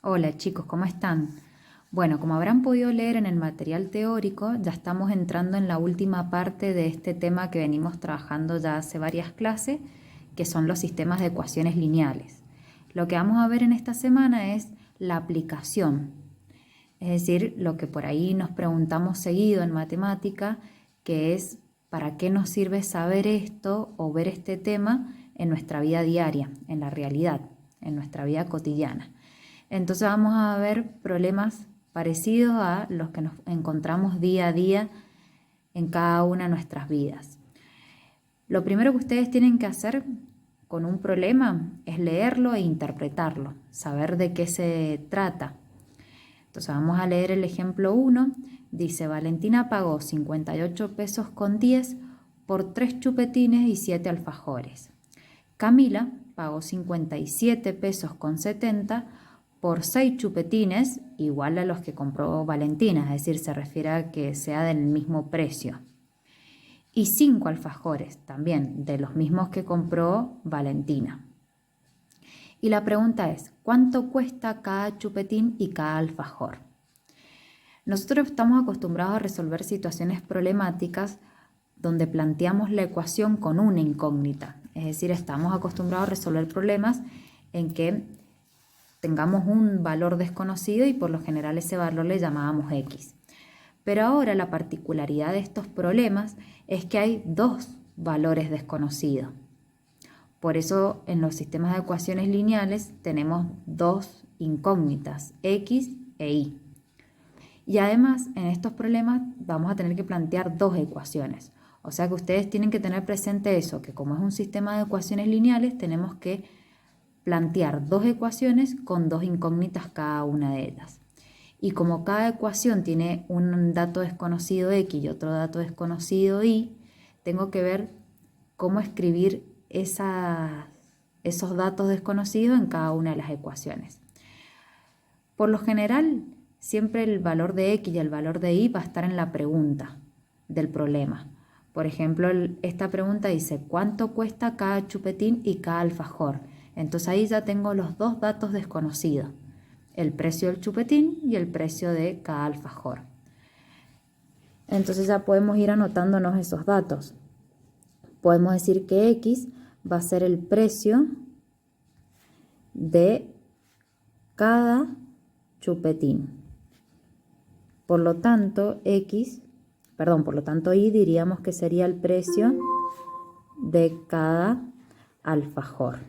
Hola chicos, ¿cómo están? Bueno, como habrán podido leer en el material teórico, ya estamos entrando en la última parte de este tema que venimos trabajando ya hace varias clases, que son los sistemas de ecuaciones lineales. Lo que vamos a ver en esta semana es la aplicación, es decir, lo que por ahí nos preguntamos seguido en matemática, que es ¿para qué nos sirve saber esto o ver este tema en nuestra vida diaria, en la realidad, en nuestra vida cotidiana? Entonces vamos a ver problemas parecidos a los que nos encontramos día a día en cada una de nuestras vidas. Lo primero que ustedes tienen que hacer con un problema es leerlo e interpretarlo, saber de qué se trata. Entonces vamos a leer el ejemplo 1. Dice, Valentina pagó 58 pesos con 10 por 3 chupetines y 7 alfajores. Camila pagó 57 pesos con 70 por 6 chupetines, igual a los que compró Valentina, es decir, se refiere a que sea del mismo precio. Y 5 alfajores, también de los mismos que compró Valentina. Y la pregunta es, ¿cuánto cuesta cada chupetín y cada alfajor? Nosotros estamos acostumbrados a resolver situaciones problemáticas donde planteamos la ecuación con una incógnita. Es decir, estamos acostumbrados a resolver problemas en que tengamos un valor desconocido y por lo general ese valor le llamábamos X. Pero ahora la particularidad de estos problemas es que hay dos valores desconocidos. Por eso en los sistemas de ecuaciones lineales tenemos dos incógnitas, X e Y. Y además en estos problemas vamos a tener que plantear dos ecuaciones. O sea que ustedes tienen que tener presente eso, que como es un sistema de ecuaciones lineales tenemos que plantear dos ecuaciones con dos incógnitas cada una de ellas. Y como cada ecuación tiene un dato desconocido X y otro dato desconocido Y, tengo que ver cómo escribir esos datos desconocidos en cada una de las ecuaciones. Por lo general, siempre el valor de X y el valor de Y va a estar en la pregunta del problema. Por ejemplo, esta pregunta dice, ¿cuánto cuesta cada chupetín y cada alfajor? Entonces ahí ya tengo los dos datos desconocidos, el precio del chupetín y el precio de cada alfajor. Entonces ya podemos ir anotándonos esos datos. Podemos decir que X va a ser el precio de cada chupetín. Por lo tanto, Y diríamos que sería el precio de cada alfajor.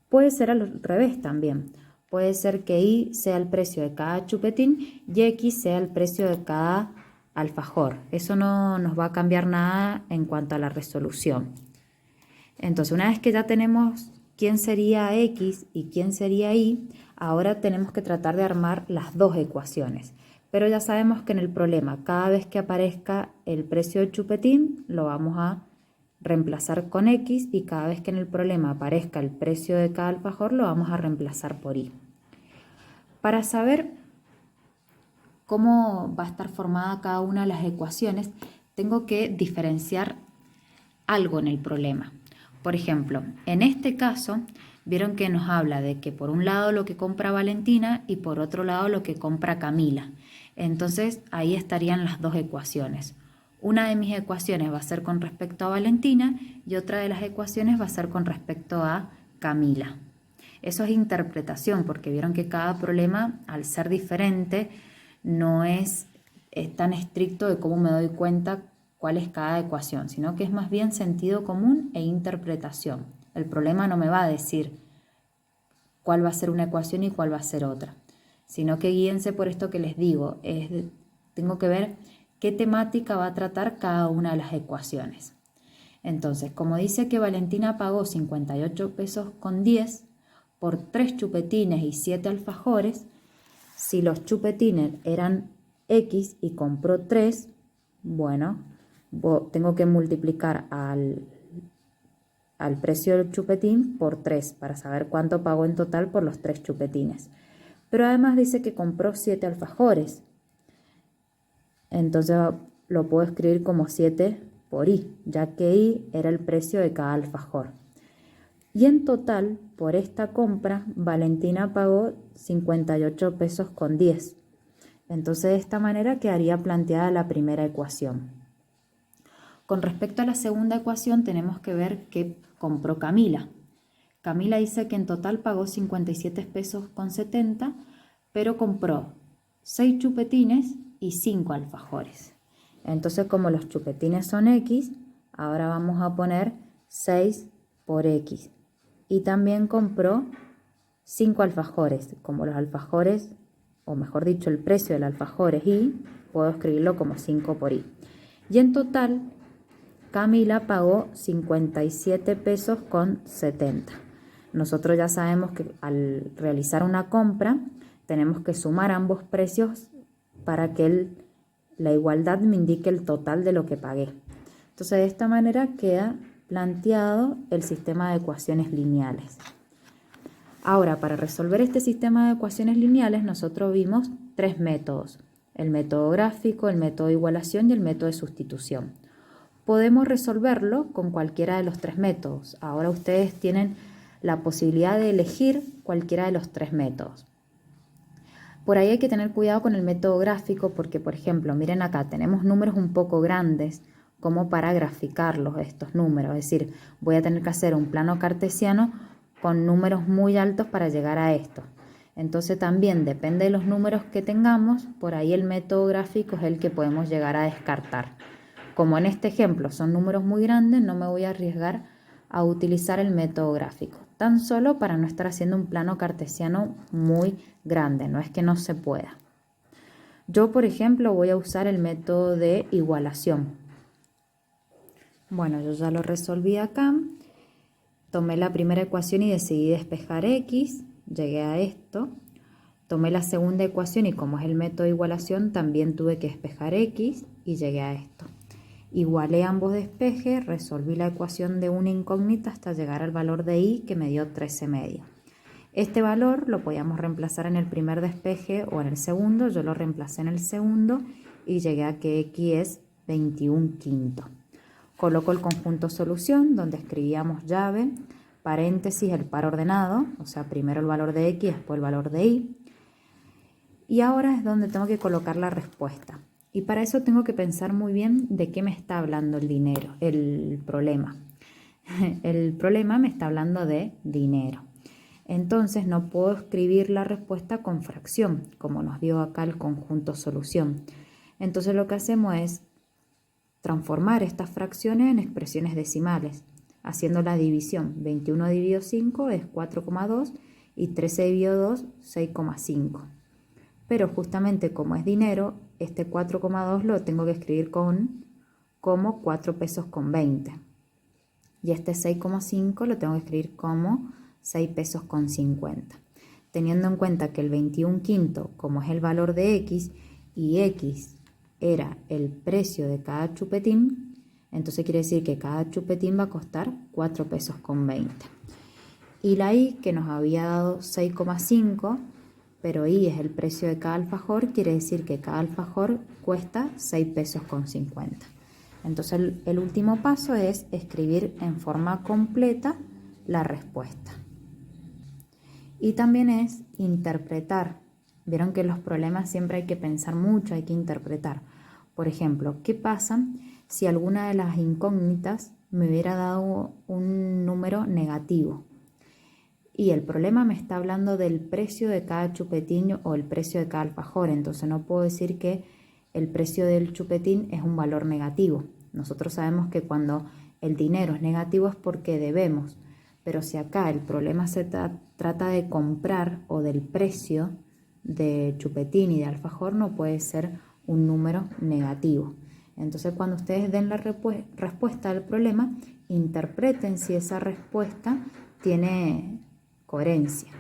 Puede ser al revés también. Puede ser que Y sea el precio de cada chupetín y X sea el precio de cada alfajor. Eso no nos va a cambiar nada en cuanto a la resolución. Entonces, una vez que ya tenemos quién sería X y quién sería Y, ahora tenemos que tratar de armar las dos ecuaciones. Pero ya sabemos que en el problema, cada vez que aparezca el precio del chupetín, lo vamos a reemplazar con X y cada vez que en el problema aparezca el precio de cada alfajor, lo vamos a reemplazar por Y. Para saber cómo va a estar formada cada una de las ecuaciones, tengo que diferenciar algo en el problema. Por ejemplo, en este caso, vieron que nos habla de que por un lado lo que compra Valentina y por otro lado lo que compra Camila. Entonces ahí estarían las dos ecuaciones. Una de mis ecuaciones va a ser con respecto a Valentina y otra de las ecuaciones va a ser con respecto a Camila. Eso es interpretación, porque vieron que cada problema, al ser diferente, no es tan estricto de cómo me doy cuenta cuál es cada ecuación, sino que es más bien sentido común e interpretación. El problema no me va a decir cuál va a ser una ecuación y cuál va a ser otra, sino que guíense por esto que les digo, tengo que ver qué temática va a tratar cada una de las ecuaciones. Entonces, como dice que Valentina pagó 58 pesos con 10 por 3 chupetines y 7 alfajores, si los chupetines eran X y compró 3, bueno, tengo que multiplicar al precio del chupetín por 3 para saber cuánto pagó en total por los 3 chupetines. Pero además dice que compró 7 alfajores. Entonces lo puedo escribir como 7 por Y, ya que Y era el precio de cada alfajor. Y en total, por esta compra, Valentina pagó 58 pesos con 10. Entonces, de esta manera quedaría planteada la primera ecuación. Con respecto a la segunda ecuación, tenemos que ver qué compró Camila. Camila dice que en total pagó 57 pesos con 70, pero compró 6 chupetines y 5 alfajores. Entonces, como los chupetines son X, ahora vamos a poner 6 por X. Y también compró 5 alfajores. Como los alfajores, o mejor dicho, el precio del alfajor es Y, puedo escribirlo como 5 por Y. Y en total, Camila pagó 57 pesos con 70. Nosotros ya sabemos que al realizar una compra, tenemos que sumar ambos precios para que la igualdad me indique el total de lo que pagué. Entonces, de esta manera queda planteado el sistema de ecuaciones lineales. Ahora, para resolver este sistema de ecuaciones lineales, nosotros vimos 3 métodos: el método gráfico, el método de igualación y el método de sustitución. Podemos resolverlo con cualquiera de los 3 métodos. Ahora ustedes tienen la posibilidad de elegir cualquiera de los 3 métodos. Por ahí hay que tener cuidado con el método gráfico porque, por ejemplo, miren acá, tenemos números un poco grandes como para graficarlos estos números. Es decir, voy a tener que hacer un plano cartesiano con números muy altos para llegar a esto. Entonces también depende de los números que tengamos, por ahí el método gráfico es el que podemos llegar a descartar. Como en este ejemplo son números muy grandes, no me voy a arriesgar a utilizar el método gráfico, tan solo para no estar haciendo un plano cartesiano muy grande, no es que no se pueda. Yo, por ejemplo, voy a usar el método de igualación. Bueno, yo ya lo resolví acá. Tomé la primera ecuación y decidí despejar X, llegué a esto. Tomé la segunda ecuación y como es el método de igualación, también tuve que despejar X y llegué a esto. Igualé ambos despejes, resolví la ecuación de una incógnita hasta llegar al valor de Y que me dio 13 medio. Este valor lo podíamos reemplazar en el primer despeje o en el segundo. Yo lo reemplacé en el segundo y llegué a que X es 21 quinto. Coloco el conjunto solución donde escribíamos llave, paréntesis, el par ordenado, o sea, primero el valor de X, después el valor de Y. Y ahora es donde tengo que colocar la respuesta. Y para eso tengo que pensar muy bien de qué me está hablando el problema. El problema me está hablando de dinero. Entonces no puedo escribir la respuesta con fracción, como nos dio acá el conjunto solución. Entonces lo que hacemos es transformar estas fracciones en expresiones decimales, haciendo la división. 21 dividido 5 es 4,2 y 13 dividido 2, 6,5. Pero justamente como es dinero, este 4,2 lo tengo que escribir como 4 pesos con 20. Y este 6,5 lo tengo que escribir como 6 pesos con 50. Teniendo en cuenta que el 21 quinto, como es el valor de X, y X era el precio de cada chupetín, entonces quiere decir que cada chupetín va a costar 4 pesos con 20. Y la Y, que nos había dado 6,5, pero Y es el precio de cada alfajor, quiere decir que cada alfajor cuesta 6 pesos con 50. Entonces el último paso es escribir en forma completa la respuesta. Y también es interpretar. Vieron que en los problemas siempre hay que pensar mucho, hay que interpretar. Por ejemplo, ¿qué pasa si alguna de las incógnitas me hubiera dado un número negativo? Y el problema me está hablando del precio de cada chupetín o el precio de cada alfajor. Entonces no puedo decir que el precio del chupetín es un valor negativo. Nosotros sabemos que cuando el dinero es negativo es porque debemos. Pero si acá el problema se trata de comprar o del precio de chupetín y de alfajor, no puede ser un número negativo. Entonces cuando ustedes den la respuesta al problema, interpreten si esa respuesta tiene coherencia.